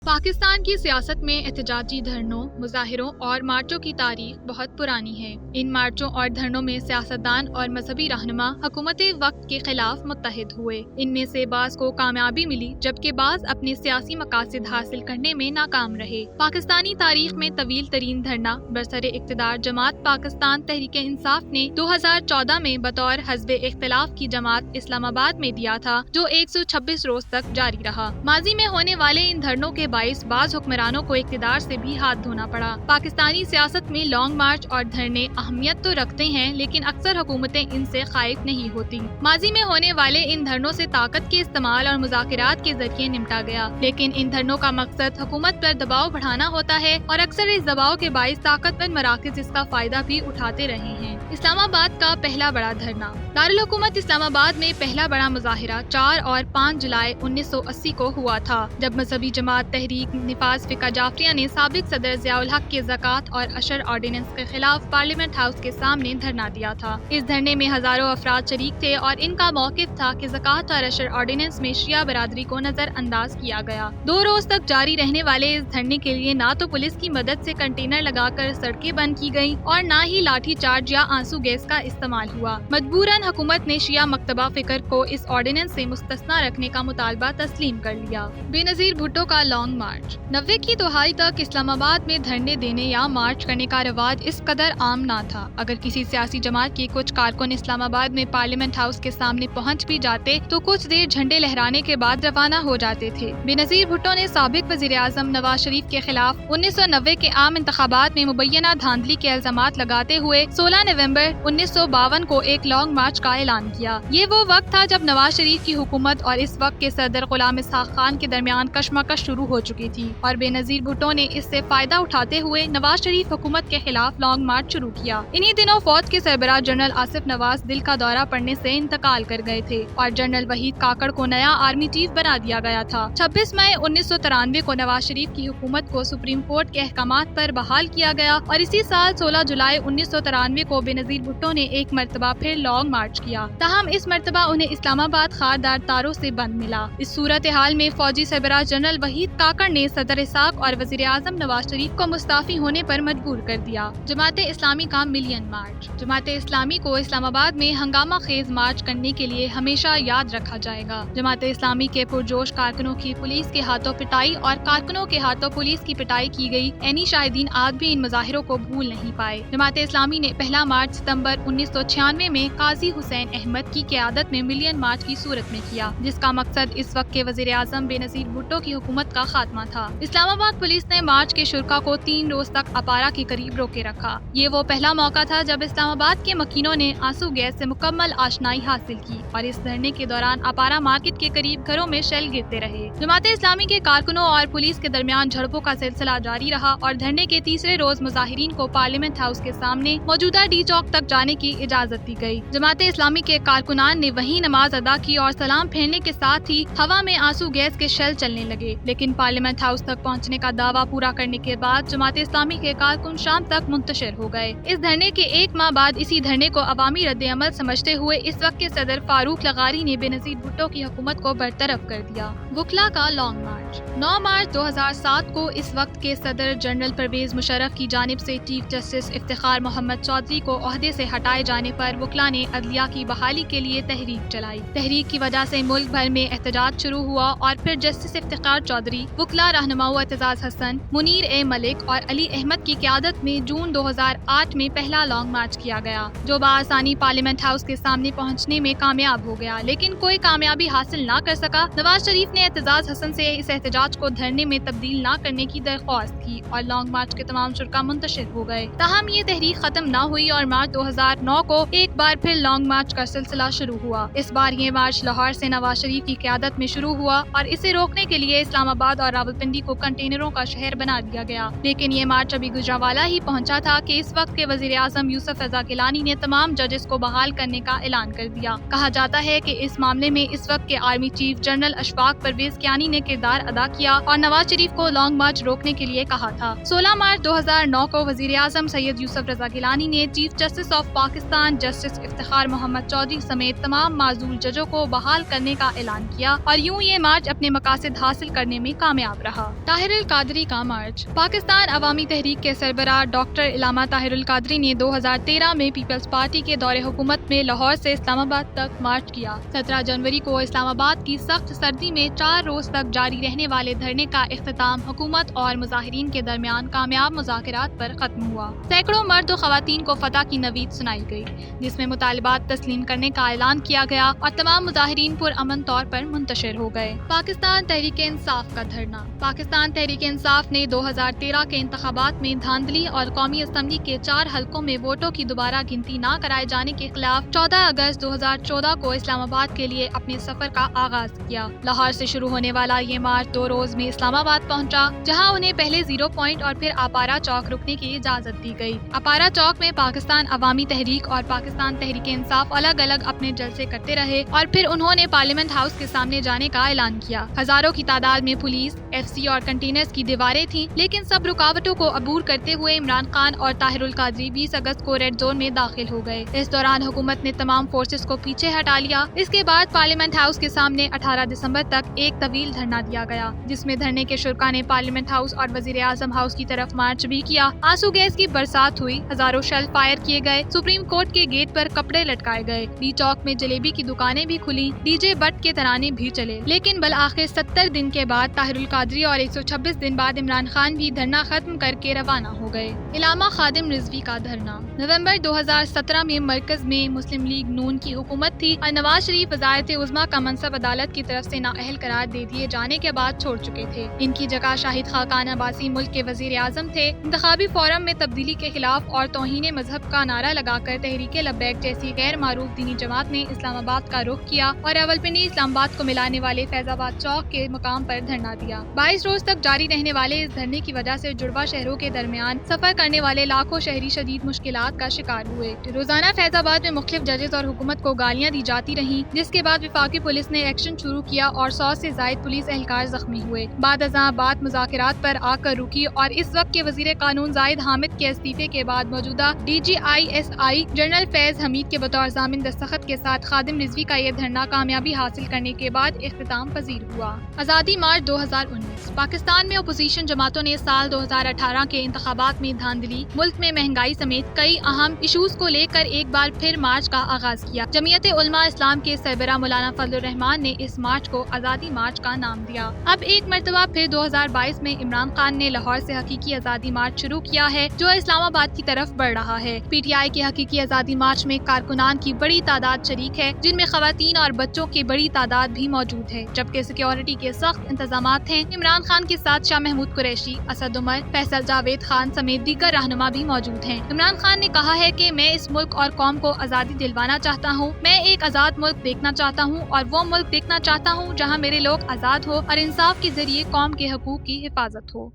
پاکستان کی سیاست میں احتجاجی دھرنوں، مظاہروں اور مارچوں کی تاریخ بہت پرانی ہے۔ ان مارچوں اور دھرنوں میں سیاستدان اور مذہبی رہنما حکومت وقت کے خلاف متحد ہوئے۔ ان میں سے بعض کو کامیابی ملی جبکہ بعض اپنے سیاسی مقاصد حاصل کرنے میں ناکام رہے۔ پاکستانی تاریخ میں طویل ترین دھرنا برسر اقتدار جماعت پاکستان تحریک انصاف نے 2014 میں بطور حزب اختلاف کی جماعت اسلام آباد میں دیا تھا، جو 126 روز تک جاری رہا۔ ماضی میں ہونے والے ان دھرنوں کے باعث بعض حکمرانوں کو اقتدار سے بھی ہاتھ دھونا پڑا۔ پاکستانی سیاست میں لانگ مارچ اور دھرنے اہمیت تو رکھتے ہیں، لیکن اکثر حکومتیں ان سے خائف نہیں ہوتی۔ ماضی میں ہونے والے ان دھرنوں سے طاقت کے استعمال اور مذاکرات کے ذریعے نمٹا گیا، لیکن ان دھرنوں کا مقصد حکومت پر دباؤ بڑھانا ہوتا ہے اور اکثر اس دباؤ کے باعث طاقتور مراکز اس کا فائدہ بھی اٹھاتے رہے ہیں۔ اسلام آباد کا پہلا بڑا دھرنا۔ دارالحکومت اسلام آباد میں پہلا بڑا مظاہرہ 4 اور 5 جولائی 1980 کو ہوا تھا، جب مذہبی جماعت تحریک نفاذ فقہ جعفریہ نے سابق صدر ضیاء الحق کے زکوٰۃ اور عشر آرڈیننس کے خلاف پارلیمنٹ ہاؤس کے سامنے دھرنا دیا تھا۔ اس دھرنے میں ہزاروں افراد شریک تھے اور ان کا موقف تھا کہ زکوٰۃ اور عشر آرڈیننس میں شیعہ برادری کو نظر انداز کیا گیا۔ 2 روز تک جاری رہنے والے اس دھرنے کے لیے نہ تو پولیس کی مدد سے کنٹینر لگا کر سڑکیں بند کی گئیں اور نہ ہی لاٹھی چارج یا آنسو گیس کا استعمال ہوا۔ مجبوراً حکومت نے شیعہ مکتبہ فکر کو اس آرڈیننس سے مستثنی رکھنے کا مطالبہ تسلیم کر لیا۔ بے نظیر بھٹو کا لانگ مارچ۔ 90 کی دہائی تک اسلام آباد میں دھرنے دینے یا مارچ کرنے کا رواج اس قدر عام نہ تھا۔ اگر کسی سیاسی جماعت کے کچھ کارکن اسلام آباد میں پارلیمنٹ ہاؤس کے سامنے پہنچ بھی جاتے تو کچھ دیر جھنڈے لہرانے کے بعد روانہ ہو جاتے تھے۔ بے نظیر بھٹو نے سابق وزیر اعظم نواز شریف کے خلاف 1990 کے عام انتخابات میں مبینہ دھاندلی کے الزامات لگاتے ہوئے 16 نومبر 1952 کو ایک لانگ مارچ کا اعلان کیا۔ یہ وہ وقت تھا جب نواز شریف کی حکومت اور اس وقت کے صدر غلام اسحاق خان کے درمیان کشمکش شروع ہو چکی تھی اور بے نظیر بھٹو نے اس سے فائدہ اٹھاتے ہوئے نواز شریف حکومت کے خلاف لانگ مارچ شروع کیا۔ انہی دنوں فوج کے سربراہ جنرل آصف نواز دل کا دورہ پڑنے سے انتقال کر گئے تھے اور جنرل وحید کاکڑ کو نیا آرمی چیف بنا دیا گیا تھا۔ 26 مئی 1993 کو نواز شریف کی حکومت کو سپریم کورٹ کے احکامات پر بحال کیا گیا اور اسی سال 16 جولائی 1993 کو بے نظیر بھٹو نے ایک مرتبہ پھر لانگ مارچ کیا، تاہم اس مرتبہ انہیں اسلام آباد خاردار تاروں سے بند ملا۔ اس صورتحال میں فوجی سربراہ جنرل وحید کاکڑ نے صدر اسحاق اور وزیر اعظم نواز شریف کو مستعفی ہونے پر مجبور کر دیا۔ جماعت اسلامی کا ملین مارچ۔ جماعت اسلامی کو اسلام آباد میں ہنگامہ خیز مارچ کرنے کے لیے ہمیشہ یاد رکھا جائے گا۔ جماعت اسلامی کے پرجوش کارکنوں کی پولیس کے ہاتھوں پٹائی اور کارکنوں کے ہاتھوں پولیس کی پٹائی کی گئی عینی شاہدین آج بھی ان مظاہروں کو بھول نہیں پائے۔ جماعت اسلامی نے پہلا مارچ ستمبر 1996 میں قاضی حسین احمد کی قیادت میں ملین مارچ کی صورت میں کیا، جس کا مقصد اس وقت کے وزیر اعظم بے نظیر بھٹو کی حکومت کا خاتمہ تھا۔ اسلام آباد پولیس نے مارچ کے شرکا کو 3 روز تک اپارا کے قریب روکے رکھا۔ یہ وہ پہلا موقع تھا جب اسلام آباد کے مکینوں نے آنسو گیس سے مکمل آشنائی حاصل کی اور اس دھرنے کے دوران اپارا مارکیٹ کے قریب گھروں میں شیل گرتے رہے۔ جماعت اسلامی کے کارکنوں اور پولیس کے درمیان جھڑپوں کا سلسلہ جاری رہا اور دھرنے کے تیسرے روز مظاہرین کو پارلیمنٹ ہاؤس کے سامنے موجودہ ڈی چوک تک جانے کی اجازت دی گئی۔ جماعت اسلامی کے کارکنان نے وہیں نماز ادا کی اور سلام پھیرنے کے ساتھ ہی ہوا میں آنسو گیس کے شیل چلنے لگے، لیکن پارلیمنٹ ہاؤس تک پہنچنے کا دعویٰ پورا کرنے کے بعد جماعت اسلامی کے کارکن شام تک منتشر ہو گئے۔ اس دھرنے کے 1 ماہ بعد اسی دھرنے کو عوامی رد عمل سمجھتے ہوئے اس وقت کے صدر فاروق لغاری نے بے نظیر بھٹو کی حکومت کو برطرف کر دیا۔ وکلا کا لانگ مارچ۔ 9 مارچ 2007 کو اس وقت کے صدر جنرل پرویز مشرف کی جانب سے چیف جسٹس افتخار محمد چودھری کو عہدے سے ہٹائے جانے پر وکلا نے عدلیہ کی بحالی کے لیے تحریک چلائی۔ تحریک کی وجہ سے ملک بھر میں احتجاج شروع ہوا اور پھر جسٹس افتخار چودھری، وکلا رہنماؤں اعتزاز حسن، منیر اے ملک اور علی احمد کی قیادت میں جون 2008 میں پہلا لانگ مارچ کیا گیا، جو بآسانی پارلیمنٹ ہاؤس کے سامنے پہنچنے میں کامیاب ہو گیا، لیکن کوئی کامیابی حاصل نہ کر سکا۔ نواز شریف نے اعتزاز حسن سے اس احتجاج کو دھرنے میں تبدیل نہ کرنے کی درخواست کی اور لانگ مارچ کے تمام شرکا منتشر ہو گئے، تاہم یہ تحریک ختم نہ ہوئی اور مارچ 2009 کو ایک بار پھر لانگ مارچ کا سلسلہ شروع ہوا۔ اس بار یہ مارچ لاہور سے نواز شریف کی قیادت میں شروع ہوا اور اسے روکنے کے لیے اسلام آباد اور راولپنڈی کو کنٹینروں کا شہر بنا دیا گیا، لیکن یہ مارچ ابھی گجرانوالہ ہی پہنچا تھا کہ اس وقت کے وزیر اعظم یوسف رضا گیلانی نے تمام ججز کو بحال کرنے کا اعلان کر دیا۔ کہا جاتا ہے کہ اس معاملے میں اس وقت کے army chief general Ashfaq Parvez Kayani نے کردار ادا کیا اور نواز شریف کو لانگ مارچ روکنے کے لیے کہا تھا۔ 16 مارچ 2009 کو وزیر اعظم سید یوسف رضا گیلانی نے chief justice of Pakistan justice Iftikhar Muhammad Chaudhry سمیت تمام معزول ججوں کو بحال کرنے کا اعلان کیا اور یوں یہ مارچ اپنے مقاصد حاصل کرنے میں کامیاب رہا۔ طاہر القادری کا مارچ۔ پاکستان عوامی تحریک کے سربراہ ڈاکٹر علامہ طاہر القادری نے 2013 میں پیپلز پارٹی کے دور حکومت میں لاہور سے اسلام آباد تک مارچ کیا۔ 17 جنوری کو اسلام آباد کی سخت سردی میں 4 روز تک جاری رہنے والے دھرنے کا اختتام حکومت اور مظاہرین کے درمیان کامیاب مذاکرات پر ختم ہوا۔ سینکڑوں مرد و خواتین کو فتح کی نوید سنائی گئی، جس میں مطالبات تسلیم کرنے کا اعلان کیا گیا اور تمام مظاہرین پرامن طور پر منتشر ہو گئے۔ پاکستان تحریک انصاف کا دھرنا۔ پاکستان تحریک انصاف نے 2013 کے انتخابات میں دھاندلی اور قومی اسمبلی کے 4 حلقوں میں ووٹوں کی دوبارہ گنتی نہ کرائے جانے کے خلاف 14 اگست 2014 کو اسلام آباد کے لیے اپنے سفر کا آغاز کیا۔ لاہور سے شروع ہونے والا یہ مارچ 2 روز میں اسلام آباد پہنچا، جہاں انہیں پہلے 0 پوائنٹ اور پھر اپارا چوک رکنے کی اجازت دی گئی۔ اپارا چوک میں پاکستان عوامی تحریک اور پاکستان تحریک انصاف الگ الگ اپنے جلسے کرتے رہے اور پھر انہوں نے پارلیمنٹ ہاؤس کے سامنے جانے کا اعلان کیا۔ ہزاروں کی تعداد میں پولیس، ایف سی اور کنٹینرز کی دیواریں تھیں، لیکن سب رکاوٹوں کو عبور کرتے ہوئے عمران خان اور طاہر القادری 20 اگست کو ریڈ زون میں داخل ہو گئے۔ اس دوران حکومت نے تمام فورسز کو پیچھے ہٹا لیا۔ اس کے بعد پارلیمنٹ ہاؤس کے سامنے 18 دسمبر تک ایک طویل دھرنا دیا گیا، جس میں دھرنے کے شرکاء نے پارلیمنٹ ہاؤس اور وزیر اعظم ہاؤس کی طرف مارچ بھی کیا۔ آنسو گیس کی برسات ہوئی، ہزاروں شیل فائر کیے گئے، سپریم کورٹ کے گیٹ پر کپڑے لٹکائے گئے، ڈی چوک میں جلیبی کی دکانیں بھی کھلی، ڈی جے بٹ کے ترانے بھی چلے، لیکن بالآخر 70 دن کے بعد طاہر القادری اور 126 دن بعد عمران خان بھی دھرنا ختم کر کے روانہ ہو گئے۔ علامہ خادم رضوی کا دھرنا۔ نومبر 2017 میں مرکز میں مسلم لیگ نون کی حکومت تھی اور نواز شریف وزارت عظمیٰ کا منصب عدالت کی طرف سے نااہل قرار دے دیے جانے کے بعد چھوڑ چکے تھے۔ ان کی جگہ شاہد خاقان عباسی ملک کے وزیر اعظم تھے۔ انتخابی فورم میں تبدیلی کے خلاف اور توہین مذہب کا نعرہ لگا کر تحریک لبیک جیسی غیر معروف دینی جماعت نے اسلام آباد کا رخ کیا اور راولپنڈی اسلام آباد کو ملانے والے فیض آباد چوک کے مقام پر دھرنا دیا۔ 22 روز تک جاری رہنے والے اس دھرنے کی وجہ سے جڑواں شہروں کے درمیان سفر کرنے والے لاکھوں شہری شدید مشکلات کا شکار ہوئے۔ روزانہ فیض آباد میں مختلف ججز اور حکومت کو گالیاں دی جاتی رہیں، جس کے بعد وفاقی پولیس نے ایکشن شروع کیا اور 100 سے زائد پولیس اہلکار زخمی ہوئے۔ بعد ازاں بات مذاکرات پر آ کر رکی اور اس وقت کے وزیر قانون زاہد حامد کے استعفے کے بعد موجودہ D G I S I general Faiz Hameed کے بطور ضامن دستخط کے ساتھ خادم رضوی کا یہ دھرنا کامیابی حاصل کرنے کے بعد اختتام پذیر ہوا۔ آزادی مارچ 2019۔ پاکستان میں اپوزیشن جماعتوں نے سال 2018 کے انتخابات میں دھاندلی، ملک میں مہنگائی سمیت کئی اہم ایشوز کو لے کر ایک بار پھر مارچ کا آغاز کیا۔ جمعیت علماء اسلام کے سربراہ مولانا فضل الرحمان نے اس مارچ کو آزادی مارچ کا نام دیا۔ اب ایک مرتبہ پھر 2022 میں عمران خان نے لاہور سے حقیقی آزادی مارچ شروع کیا ہے، جو اسلام آباد کی طرف بڑھ رہا ہے۔ پی ٹی آئی کے حقیقی آزادی مارچ میں کارکنان کی بڑی تعداد شریک ہے، جن میں خواتین اور بچوں کی بڑی تعداد بھی موجود ہے، جبکہ سیکیورٹی کے سخت انتظامات ہیں۔ عمران خان کے ساتھ شاہ محمود قریشی، اسد عمر، فیصل جاوید خان سمیت دیگر رہنما بھی موجود ہیں۔ عمران خان نے کہا ہے کہ میں اس ملک اور قوم کو آزادی دلوانا چاہتا ہوں۔ میں ایک آزاد ملک دیکھنا چاہتا ہوں اور وہ ملک دیکھنا چاہتا ہوں جہاں میرے لوگ آزاد ہو اور انصاف کے ذریعے قوم کے حقوق کی حفاظت ہو۔